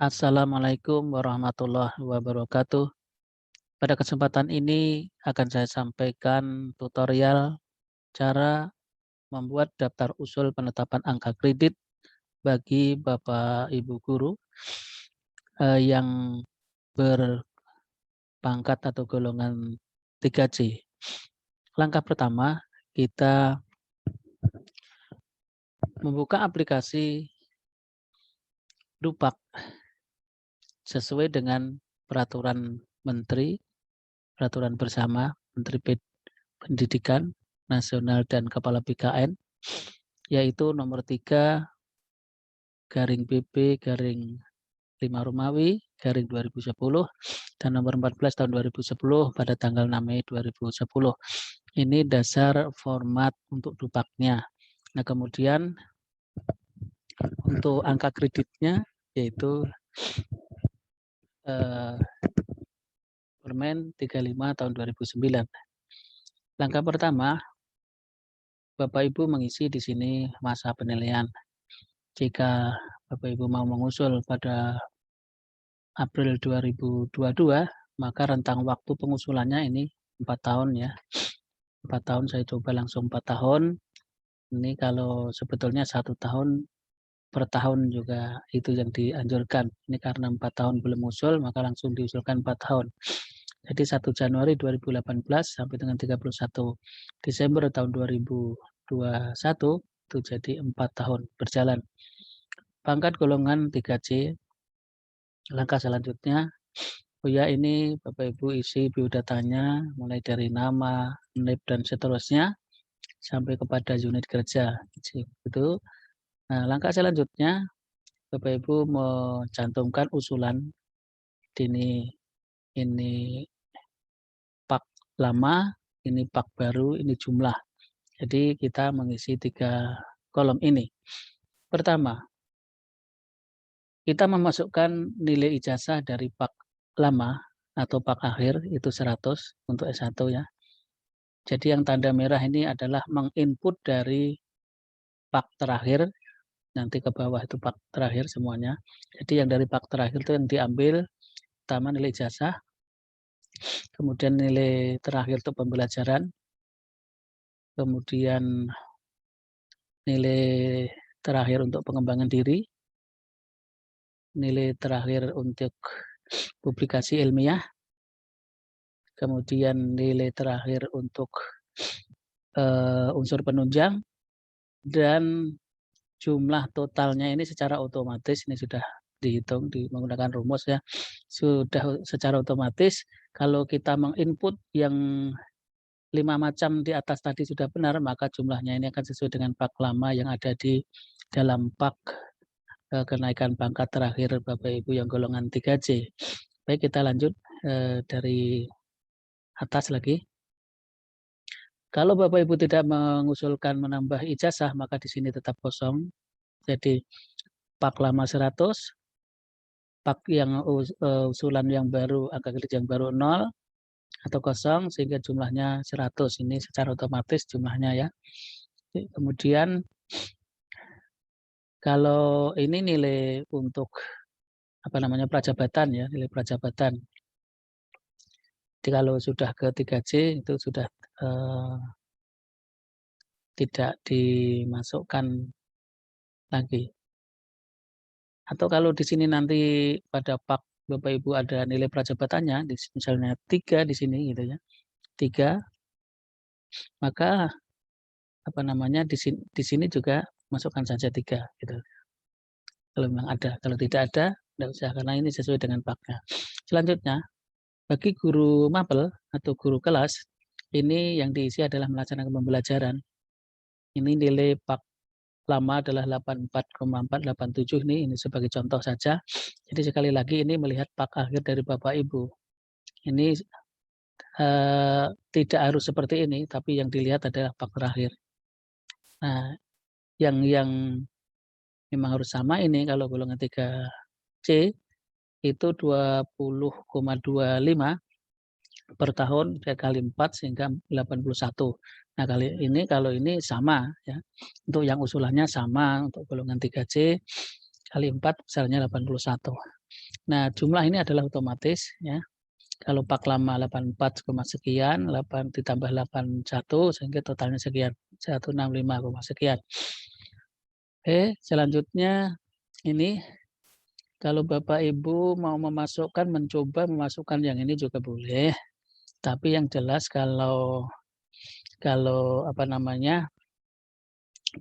Assalamualaikum warahmatullahi wabarakatuh. Pada kesempatan ini akan saya sampaikan tutorial cara membuat daftar usul penetapan angka kredit bagi Bapak Ibu guru yang berpangkat atau golongan 3C. Langkah pertama, kita membuka aplikasi Dupak sesuai dengan peraturan menteri, peraturan bersama Menteri Pendidikan Nasional dan Kepala BKN, yaitu nomor 3/BP/5 Romawi garing 2010 dan nomor 14 tahun 2010 pada tanggal 6 Mei 2010. Ini dasar format untuk Dupaknya. Nah, kemudian untuk angka kreditnya yaitu Permen 35 tahun 2009. Langkah pertama, Bapak Ibu mengisi di sini masa penilaian. Jika Bapak Ibu mau mengusul pada April 2022, maka rentang waktu pengusulannya ini 4 tahun ya. 4 tahun saya coba langsung 4 tahun. Ini kalau sebetulnya 1 tahun per tahun juga itu yang dianjurkan. Ini karena 4 tahun belum usul, maka langsung diusulkan 4 tahun. Jadi 1 Januari 2018 sampai dengan 31 Desember tahun 2021 itu jadi 4 tahun berjalan. Pangkat golongan 3C. Langkah selanjutnya, ini Bapak Ibu isi biodatanya mulai dari nama, NIP dan seterusnya sampai kepada unit kerja. Itu. Nah, langkah selanjutnya Bapak Ibu mencantumkan usulan ini pak lama, ini pak baru, ini jumlah. Jadi kita mengisi 3 kolom ini. Pertama, kita memasukkan nilai ijazah dari pak lama atau pak akhir itu 100 untuk S1 ya. Jadi yang tanda merah ini adalah menginput dari pak terakhir, nanti ke bawah itu pak terakhir semuanya. Jadi yang dari pak terakhir itu yang diambil pertama nilai ijazah, kemudian nilai terakhir itu pembelajaran, kemudian nilai terakhir untuk pengembangan diri, nilai terakhir untuk publikasi ilmiah, kemudian nilai terakhir untuk unsur penunjang, dan jumlah totalnya ini secara otomatis ini sudah dihitung menggunakan rumus ya, sudah secara otomatis kalau kita menginput yang 5 macam di atas tadi sudah benar, maka jumlahnya ini akan sesuai dengan pak lama yang ada di dalam pak kenaikan pangkat terakhir Bapak Ibu yang golongan 3C. Baik, kita lanjut dari atas lagi. Kalau Bapak Ibu tidak mengusulkan menambah ijazah, maka di sini tetap kosong. Jadi pak lama 100, pak yang usulan yang baru, angka kredit yang baru 0 atau kosong sehingga jumlahnya 100. Ini secara otomatis jumlahnya ya. Kemudian kalau ini nilai untuk prajabatan ya, nilai prajabatan. Jadi kalau sudah ke 3C itu sudah tidak dimasukkan lagi. Atau kalau di sini nanti pada pak Bapak Ibu ada nilai prajabatannya, misalnya 3 di sini gitu ya, 3, maka di sini juga masukkan saja 3 gitu. Kalau memang ada, kalau tidak ada tidak usah karena ini sesuai dengan paknya. Selanjutnya, bagi guru mapel atau guru kelas, ini yang diisi adalah melaksanakan pembelajaran. Ini nilai pak lama adalah 84,487 ini sebagai contoh saja. Jadi sekali lagi ini melihat pak akhir dari Bapak Ibu. Ini tidak harus seperti ini, tapi yang dilihat adalah pak terakhir. Nah, yang memang harus sama ini kalau golongan 3C itu 20,25 per tahun kali 4 sehingga 81. Nah, kalau ini sama ya. Untuk yang usulannya sama untuk golongan 3C kali 4 misalnya 81. Nah, jumlah ini adalah otomatis ya. Kalau Pak lama 84, sekian, 8 ditambah 81 sehingga totalnya sekian, 165, sekian. Oke, selanjutnya ini kalau Bapak Ibu mau mencoba memasukkan yang ini juga boleh. Tapi yang jelas kalau apa namanya,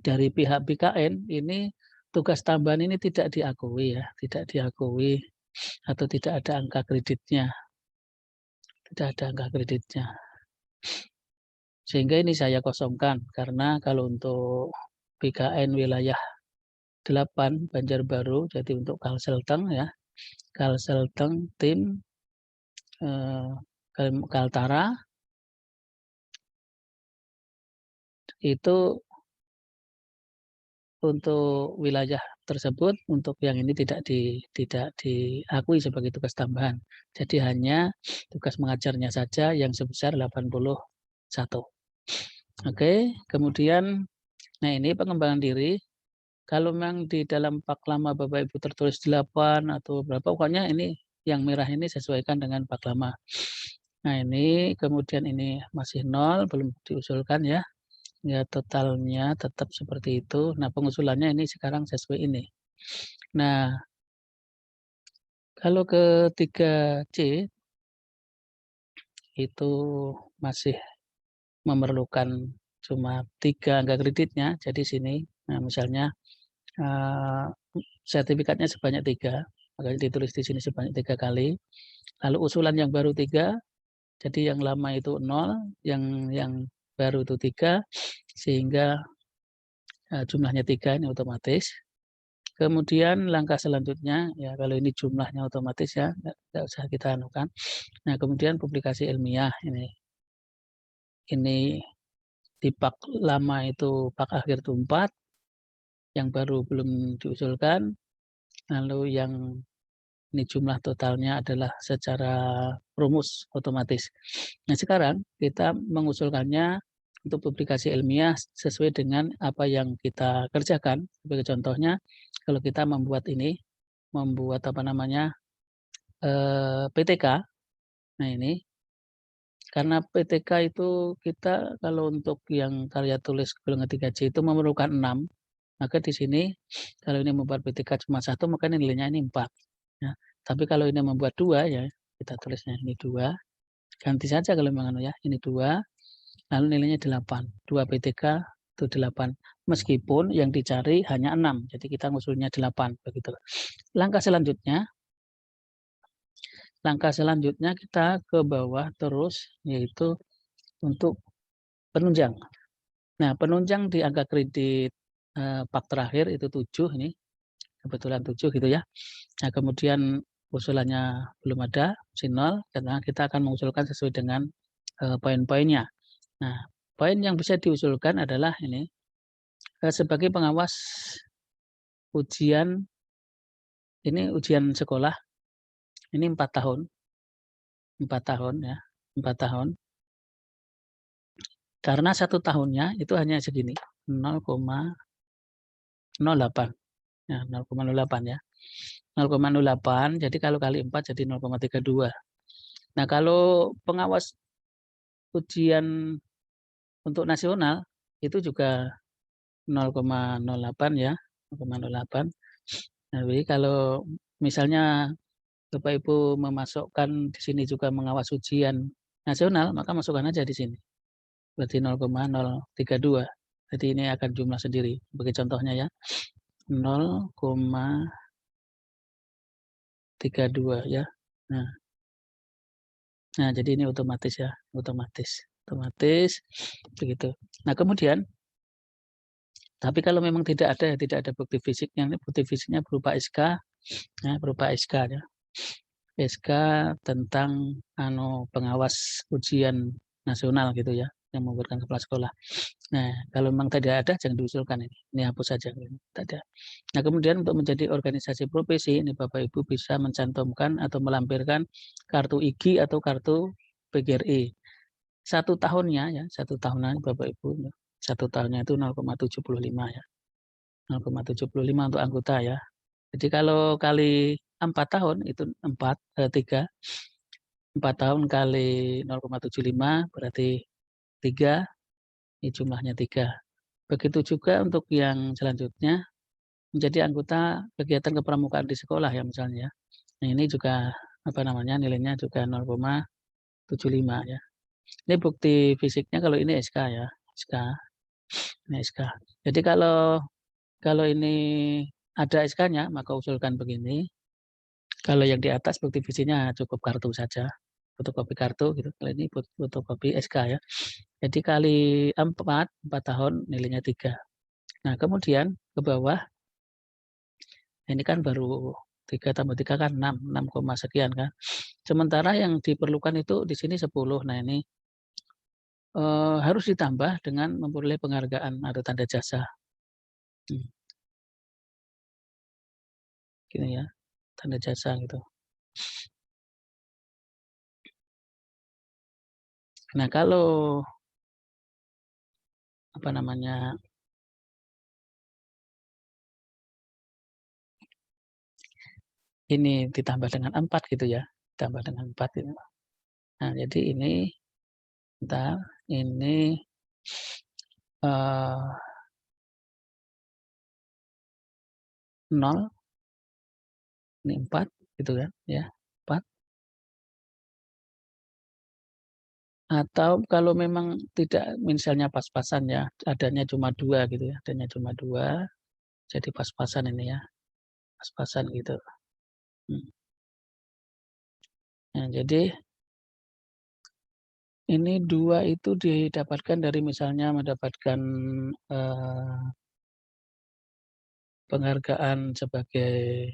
dari pihak BKN ini tugas tambahan ini tidak diakui ya, tidak diakui atau tidak ada angka kreditnya, tidak ada angka kreditnya. Sehingga ini saya kosongkan karena kalau untuk BKN wilayah 8 Banjarbaru, jadi untuk Kalselteng ya, Kalselteng tim Kaltara itu untuk wilayah tersebut, untuk yang ini tidak diakui sebagai tugas tambahan. Jadi hanya tugas mengajarnya saja yang sebesar 81. Oke, kemudian nah ini pengembangan diri. Kalau memang di dalam Paklama Bapak Ibu tertulis 8 atau berapa, pokoknya ini yang merah ini sesuaikan dengan Paklama. Nah ini kemudian ini masih 0, belum diusulkan ya. Ya totalnya tetap seperti itu. Nah pengusulannya ini sekarang sesuai ini. Nah kalau ke 3C itu masih memerlukan cuma 3 angka kreditnya. Jadi sini, nah misalnya sertifikatnya sebanyak 3, makanya ditulis di sini sebanyak 3 kali. Lalu usulan yang baru 3, jadi yang lama itu 0, yang baru itu 3, sehingga jumlahnya 3 ini otomatis. Kemudian langkah selanjutnya, ya kalau ini jumlahnya otomatis ya, nggak usah kita anukan. Nah kemudian publikasi ilmiah ini. Ini di Pak lama itu Pak akhir itu 4, yang baru belum diusulkan. Lalu yang ini jumlah totalnya adalah secara rumus otomatis. Nah sekarang kita mengusulkannya untuk publikasi ilmiah sesuai dengan apa yang kita kerjakan. Sebagai contohnya, kalau kita membuat ini, membuat apa namanya, PTK. Nah ini, karena PTK itu kita kalau untuk yang karya tulis golongan 3C itu memerlukan 6, maka di sini kalau ini membuat PTK cuma 1, maka nilainya ini 4. Ya. Tapi kalau ini membuat 2 ya, kita tulisnya ini 2, ganti saja kalau memang ya, ini 2, lalu nilainya 8. 2 PTK itu 8. Meskipun yang dicari hanya 6, jadi kita ngusulnya 8 begitu. Langkah selanjutnya kita ke bawah terus, yaitu untuk penunjang. Nah, penunjang di angka kredit Pak terakhir itu 7 ini, kebetulan 7 gitu ya. Nah, kemudian usulannya belum ada, masih 0, karena kita akan mengusulkan sesuai dengan poin-poinnya. Nah, poin yang bisa diusulkan adalah ini, sebagai pengawas ujian, ini ujian sekolah, ini 4 tahun, 4 tahun ya, 4 tahun. Karena 1 tahunnya itu hanya segini, 0,08, ya 0,08 ya. 0,08, jadi kalau kali 4 jadi 0,32. Nah, kalau pengawas ujian untuk nasional itu juga 0,08 ya, 0,08. Nah, jadi kalau misalnya Bapak Ibu memasukkan di sini juga mengawas ujian nasional, maka masukkan aja di sini. Berarti 0,032. Jadi ini akan jumlah sendiri. Sebagai contohnya ya, 0,32 ya. Nah, jadi ini otomatis ya, otomatis begitu. Nah, kemudian tapi kalau memang tidak ada bukti fisiknya, ini bukti fisiknya berupa SK, ya, berupa SK ya. SK tentang pengawas ujian nasional gitu ya, yang membuatkan kepala sekolah. Nah, kalau memang tidak ada jangan diusulkan ini hapus saja. Tidak ada. Nah, kemudian untuk menjadi organisasi profesi ini Bapak Ibu bisa mencantumkan atau melampirkan kartu IGI atau kartu PGRI. 1 tahunnya ya, 1 tahunan Bapak Ibu, 1 tahunnya itu 0,75 ya. 0,75 untuk anggota ya. Jadi kalau kali 4 tahun itu 3 tahun kali 0,75 berarti 3, ini jumlahnya 3. Begitu juga untuk yang selanjutnya, menjadi anggota kegiatan kepramukaan di sekolah ya misalnya ya. Nah ini juga, nilainya juga 0,75 ya. Ini bukti fisiknya kalau ini SK ya, SK, ini SK. Jadi kalau ini ada SK-nya maka usulkan begini, kalau yang di atas bukti fisiknya cukup kartu saja, fotokopi kartu gitu, kalau ini fotokopi SK ya. Jadi kali 4 tahun nilainya 3. Nah kemudian ke bawah, ini kan baru 3 tambah 3 kan 6, 6 koma sekian kan. Sementara yang diperlukan itu di sini 10. Nah ini, harus ditambah dengan memperoleh penghargaan atau tanda jasa. Mmm, Gini ya, tanda jasa gitu. Nah kalau, apa namanya, ini ditambah dengan 4 gitu ya, ditambah dengan 4 gitu. Nah jadi ini, bentar, ini, eee, 0, ini 4 gitu kan ya, 4. Atau kalau memang tidak misalnya pas-pasan ya, adanya cuma 2 gitu ya, adanya cuma 2, jadi pas-pasan ini ya, pas-pasan gitu. Mmm. Nah jadi ini 2 itu didapatkan dari misalnya mendapatkan, eee, penghargaan sebagai,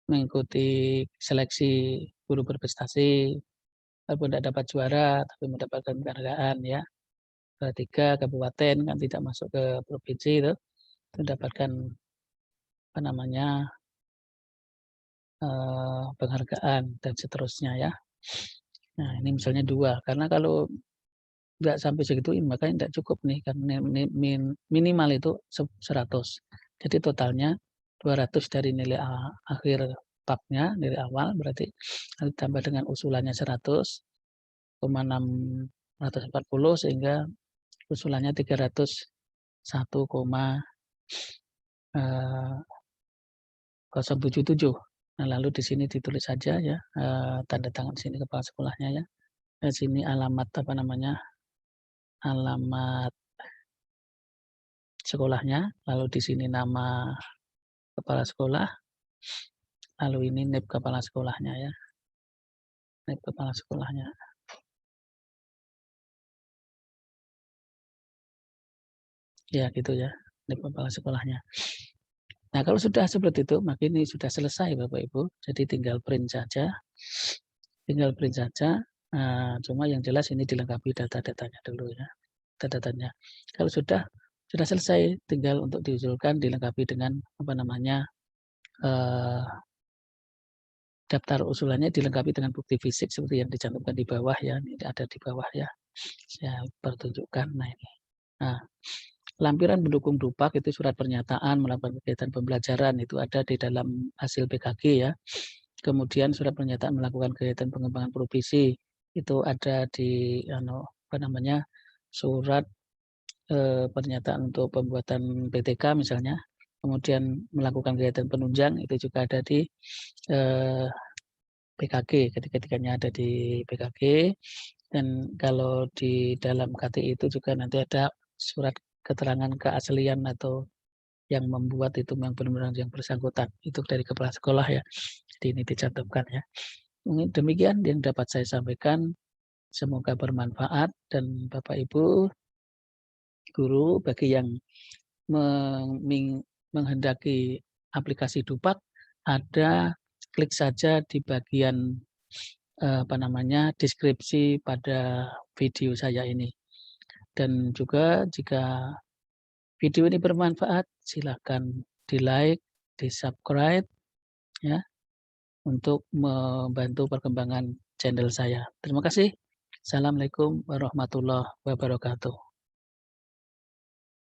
mengikuti seleksi guru berprestasi, walaupun tidak dapat juara tapi mendapatkan penghargaan ya. Tiga kabupaten kan tidak masuk ke provinsi itu mendapatkan, apa namanya, penghargaan dan seterusnya ya. Nah ini misalnya 2 karena kalau nggak sampai segitu makanya nggak cukup nih kan minimal itu 100. Jadi totalnya 200 dari nilai akhir PAP-nya, nilai awal berarti ditambah dengan usulannya 100,640 sehingga usulannya 301,077. Nah lalu di sini ditulis saja ya, tanda tangan sini kepala sekolahnya ya, sini alamat, alamat sekolahnya, lalu di sini nama kepala sekolah, lalu ini NIP kepala sekolahnya ya, NIP kepala sekolahnya. Ya gitu ya, NIP kepala sekolahnya. Nah kalau sudah seperti itu, maka ini sudah selesai Bapak Ibu, jadi tinggal print saja, cuma yang jelas ini dilengkapi data-datanya dulu ya, data-datanya. Kalau sudah selesai, tinggal untuk diusulkan dilengkapi dengan, eee, daftar usulannya dilengkapi dengan bukti fisik seperti yang dicantumkan di bawah ya, ini ada di bawah ya, saya pertunjukkan. Nah ini. Nah, lampiran pendukung DUPAK itu surat pernyataan melakukan kegiatan pembelajaran itu ada di dalam hasil PKG ya. Kemudian surat pernyataan melakukan kegiatan pengembangan profesi itu ada di surat, pernyataan untuk pembuatan PTK misalnya. Kemudian melakukan kegiatan penunjang itu juga ada di, eee, PKG, ketiga-tiganya ada di PKG. Dan kalau di dalam KTI itu juga nanti ada surat keterangan keaslian atau yang membuat itu yang benar-benar yang bersangkutan, itu dari kepala sekolah ya. Jadi ini dicantumkan ya. Mungkin demikian yang dapat saya sampaikan, semoga bermanfaat dan Bapak Ibu guru bagi yang menghendaki aplikasi DUPAK, ada klik saja di bagian, deskripsi pada video saya ini. Dan juga jika video ini bermanfaat, silakan di-like, di-subscribe ya, untuk membantu perkembangan channel saya. Terima kasih. Assalamualaikum warahmatullahi wabarakatuh.